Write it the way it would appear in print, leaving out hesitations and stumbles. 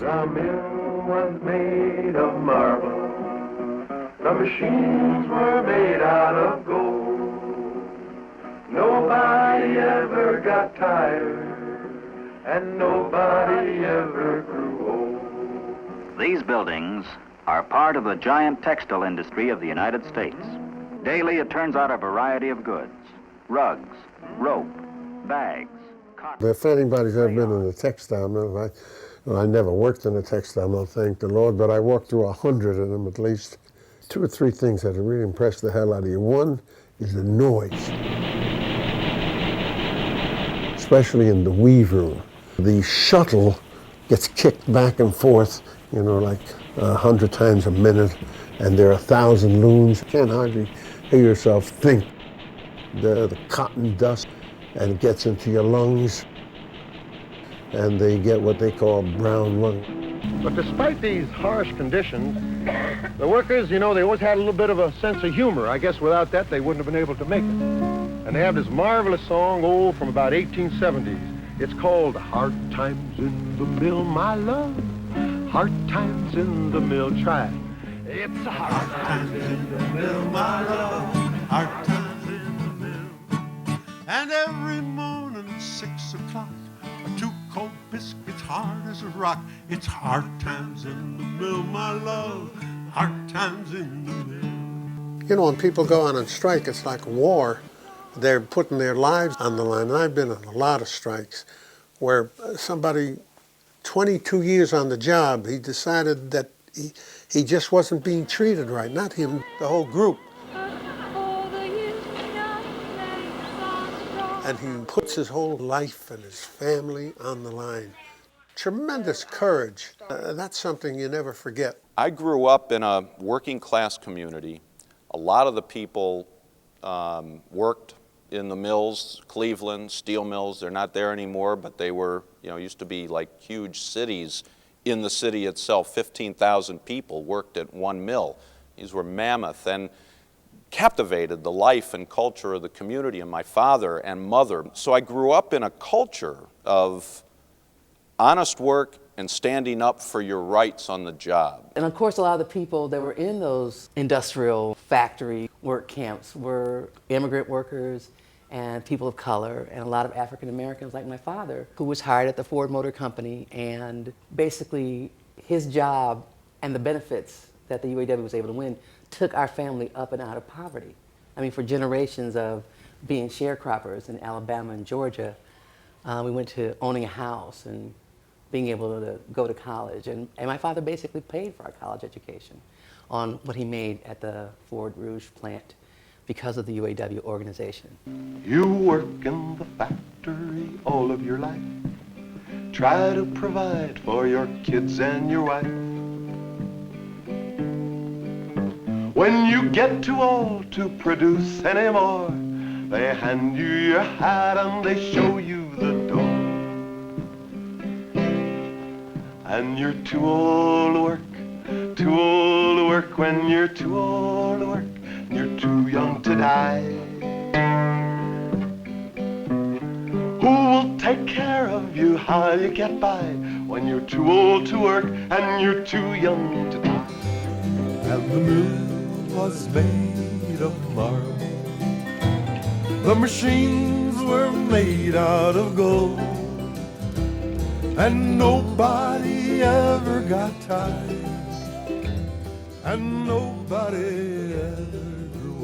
The mill was made of marble. The machines were made out of gold. Nobody ever got tired, and nobody ever grew old. These buildings are part of the giant textile industry of the United States. Daily it turns out a variety of goods: rugs, rope, bags, cotton. If anybody's ever been in a textile mill, I never worked in a textile mill, thank the Lord, but I walked through 100 of them at least. 2 or 3 things that really impress the hell out of you. One is the noise, especially in the weave room. The shuttle gets kicked back and forth, like 100 times a minute, and there are 1,000 looms. You can't hardly hear yourself think. The cotton dust, and it gets into your lungs, and they get what they call brown lung. But despite these harsh conditions, the workers, they always had a little bit of a sense of humor. I guess without that, they wouldn't have been able to make it. And they have this marvelous song, from about 1870s. It's called Hard Times in the Mill, My Love. Hard times in the mill, try. It's hard times in the mill, my love. Hard times in the mill. And every morning at 6 o'clock, 2 cold biscuits hard as a rock. It's hard times in the mill, my love. Hard times in the mill. When people go on strike, it's like war. They're putting their lives on the line. And I've been on a lot of strikes where somebody, 22 years on the job, he decided that he just wasn't being treated right. Not him, the whole group. And he puts his whole life and his family on the line. Tremendous courage. That's something you never forget. I grew up in a working class community. A lot of the people worked in the mills, Cleveland, steel mills. They're not there anymore, but they were, used to be like huge cities. In the city itself, 15,000 people worked at one mill. These were mammoth and captivated the life and culture of the community and my father and mother. So I grew up in a culture of honest work and standing up for your rights on the job. And of course, a lot of the people that were in those industrial factory work camps were immigrant workers and people of color, and a lot of African Americans like my father, who was hired at the Ford Motor Company, and basically his job and the benefits that the UAW was able to win took our family up and out of poverty. For generations of being sharecroppers in Alabama and Georgia, we went to owning a house and being able to go to college. And my father basically paid for our college education on what he made at the Ford Rouge plant because of the UAW organization. You work in the factory all of your life. Try to provide for your kids and your wife. When you get too old to produce anymore, they hand you your hat and they show you the door. And you're too old to work, too old to work. When you're too old to work, you're too young to die. Who will take care of you, how you get by, when you're too old to work and you're too young to die? And the mill was made of marble. The machines were made out of gold. And nobody ever got tired. And nobody ever grew